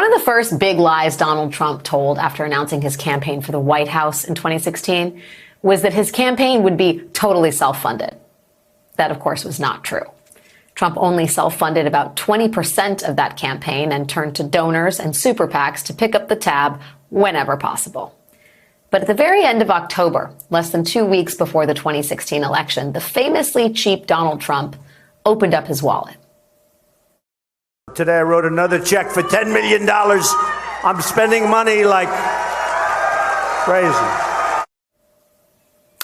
One of the first big lies Donald Trump told after announcing his campaign for the White House in 2016 was that his campaign would be totally self-funded. That, of course, was not true. Trump only self-funded about 20% of that campaign and turned to donors and super PACs to pick up the tab whenever possible. But at the very end of October, less than 2 weeks before the 2016 election, the famously cheap Donald Trump opened up his wallet. Today I wrote another check for $10 million. I'm spending money like crazy.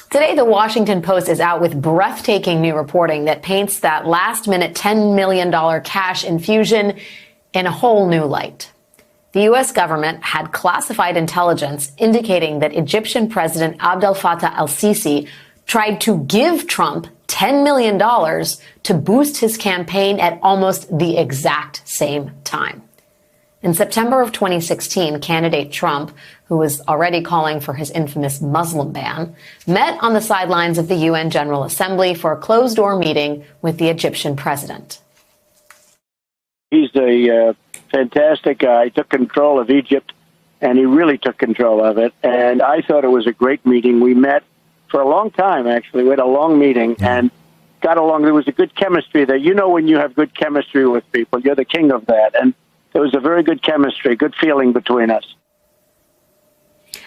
Today, the Washington Post is out with breathtaking new reporting that paints that last-minute $10 million cash infusion in a whole new light. The U.S. government had classified intelligence indicating that Egyptian President Abdel Fattah al-Sisi tried to give Trump $10 million to boost his campaign at almost the exact same time. In September of 2016, candidate Trump, who was already calling for his infamous Muslim ban, met on the sidelines of the UN General Assembly for a closed-door meeting with the Egyptian president. He's a fantastic guy. He took control of Egypt, and he really took control of it. And I thought it was a great meeting. We met for a long time, actually. We had a long meeting and got along. There was a good chemistry there. You know, when you have good chemistry with people, you're the king of that. And there was a very good chemistry, good feeling between us.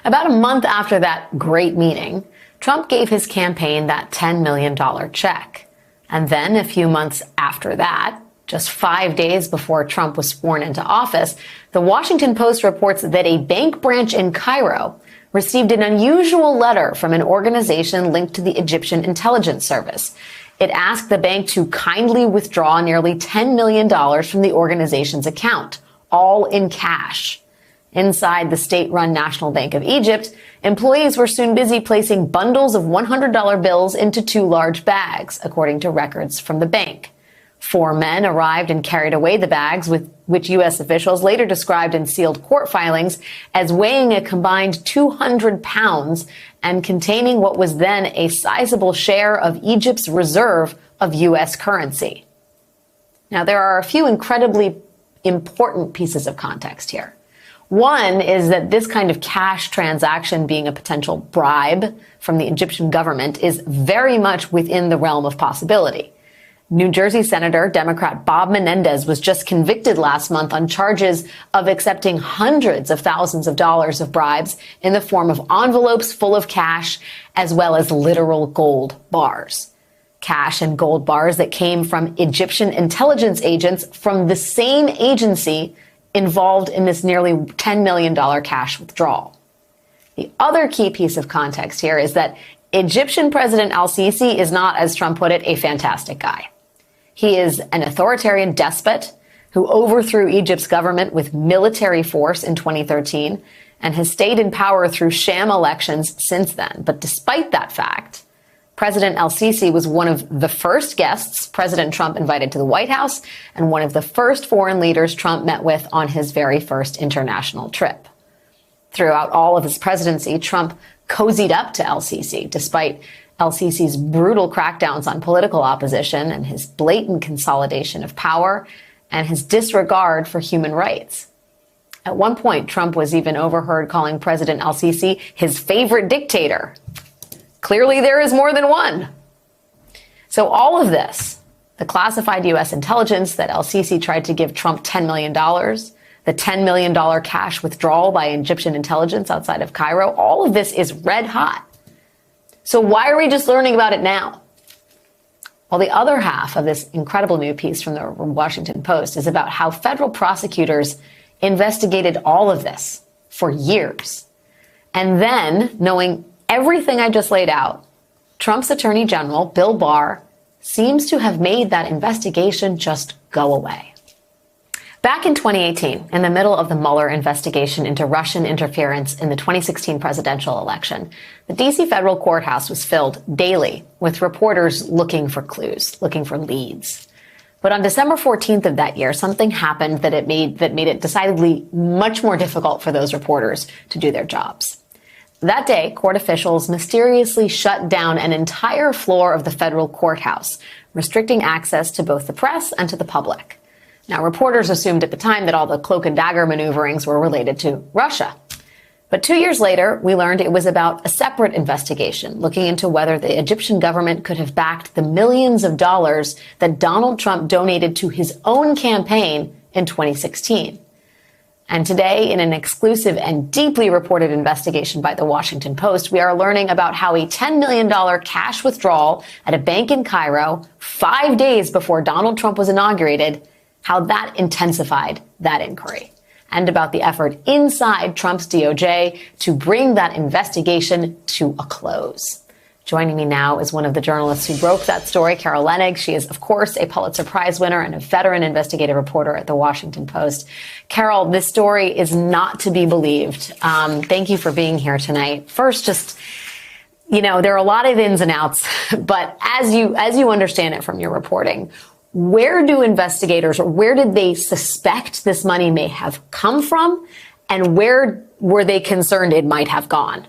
About a month after that great meeting, Trump gave his campaign that $10 million check. And then a few months after that, just 5 days before Trump was sworn into office, the Washington Post reports that a bank branch in Cairo received an unusual letter from an organization linked to the Egyptian intelligence service. It asked the bank to kindly withdraw nearly $10 million from the organization's account, all in cash. Inside the state-run National Bank of Egypt, employees were soon busy placing bundles of $100 bills into 2 large bags, according to records from the bank. 4 men arrived and carried away the bags, which U.S. officials later described in sealed court filings as weighing a combined 200 pounds and containing what was then a sizable share of Egypt's reserve of U.S. currency. Now, there are a few incredibly important pieces of context here. One is that this kind of cash transaction being a potential bribe from the Egyptian government is very much within the realm of possibility. New Jersey Senator Democrat Bob Menendez was just convicted last month on charges of accepting hundreds of thousands of dollars of bribes in the form of envelopes full of cash, as well as literal gold bars. Cash and gold bars that came from Egyptian intelligence agents from the same agency involved in this nearly $10 million cash withdrawal. The other key piece of context here is that Egyptian President al-Sisi is not, as Trump put it, a fantastic guy. He is an authoritarian despot who overthrew Egypt's government with military force in 2013 and has stayed in power through sham elections since then. But despite that fact, President al-Sisi was one of the first guests President Trump invited to the White House and one of the first foreign leaders Trump met with on his very first international trip. Throughout all of his presidency, Trump cozied up to al-Sisi, despite al-Sisi's brutal crackdowns on political opposition and his blatant consolidation of power and his disregard for human rights. At one point, Trump was even overheard calling President al-Sisi his favorite dictator. Clearly, there is more than one. So all of this, the classified U.S. intelligence that al-Sisi tried to give Trump $10 million, the $10 million cash withdrawal by Egyptian intelligence outside of Cairo, all of this is red hot. So why are we just learning about it now? Well, the other half of this incredible new piece from the Washington Post is about how federal prosecutors investigated all of this for years. And then, knowing everything I just laid out, Trump's Attorney General, Bill Barr, seems to have made that investigation just go away. Back in 2018, in the middle of the Mueller investigation into Russian interference in the 2016 presidential election, the D.C. federal courthouse was filled daily with reporters looking for clues, looking for leads. But on December 14th of that year, something happened that made it decidedly much more difficult for those reporters to do their jobs. That day, court officials mysteriously shut down an entire floor of the federal courthouse, restricting access to both the press and to the public. Now, reporters assumed at the time that all the cloak and dagger maneuverings were related to Russia. But 2 years later, we learned it was about a separate investigation looking into whether the Egyptian government could have backed the millions of dollars that Donald Trump donated to his own campaign in 2016. And today, in an exclusive and deeply reported investigation by the Washington Post, we are learning about how a $10 million cash withdrawal at a bank in Cairo 5 days before Donald Trump was inaugurated, how that intensified that inquiry, and about the effort inside Trump's DOJ to bring that investigation to a close. Joining me now is one of the journalists who broke that story, Carol Leonnig. She is, of course, a Pulitzer Prize winner and a veteran investigative reporter at the Washington Post. Carol, this story is not to be believed. Thank you for being here tonight. First, just, there are a lot of ins and outs, but as you understand it from your reporting, where do investigators, or where did they suspect this money may have come from, and where were they concerned it might have gone?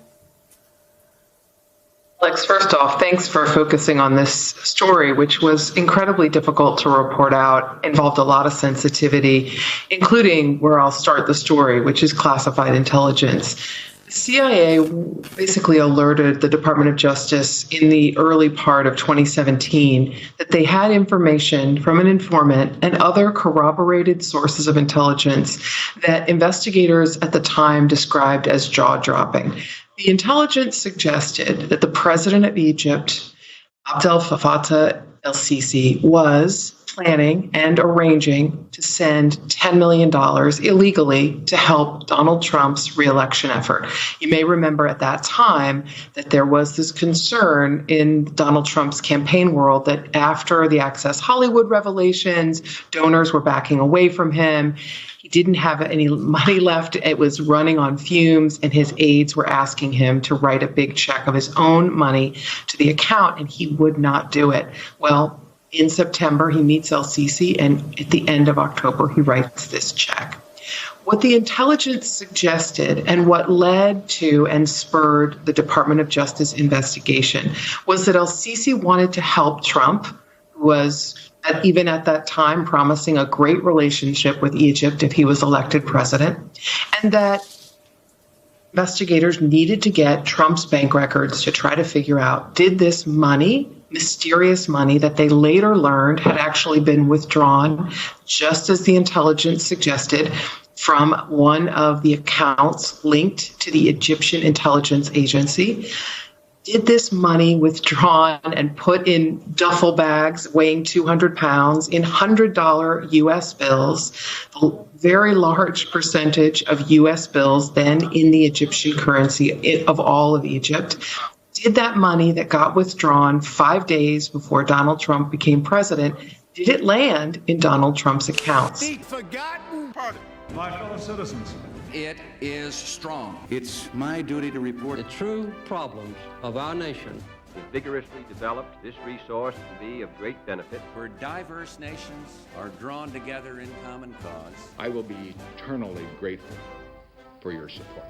Alex, first off, thanks for focusing on this story, which was incredibly difficult to report out, involved a lot of sensitivity, including where I'll start the story, which is classified intelligence. The CIA basically alerted the Department of Justice in the early part of 2017 that they had information from an informant and other corroborated sources of intelligence that investigators at the time described as jaw-dropping. The intelligence suggested that the president of Egypt, Abdel Fattah el-Sisi, was planning and arranging to send $10 million illegally to help Donald Trump's reelection effort. You may remember at that time that there was this concern in Donald Trump's campaign world that after the Access Hollywood revelations, donors were backing away from him. He didn't have any money left. It was running on fumes, and his aides were asking him to write a big check of his own money to the account, and he would not do it. Well, in September, he meets el-Sisi, and at the end of October, he writes this check. What the intelligence suggested and what led to and spurred the Department of Justice investigation was that el-Sisi wanted to help Trump, who was even at that time promising a great relationship with Egypt if he was elected president, and that investigators needed to get Trump's bank records to try to figure out, did this money, mysterious money that they later learned had actually been withdrawn, just as the intelligence suggested, from one of the accounts linked to the Egyptian intelligence agency? Did this money withdrawn and put in duffel bags weighing 200 pounds in $100 U.S. bills, a very large percentage of U.S. bills then in the Egyptian currency of all of Egypt? Did that money that got withdrawn 5 days before Donald Trump became president, did it land in Donald Trump's accounts? The forgotten part of my fellow citizens. It is strong. It's my duty to report the true problems of our nation. We vigorously developed this resource to be of great benefit. Where diverse nations are drawn together in common cause. I will be eternally grateful for your support.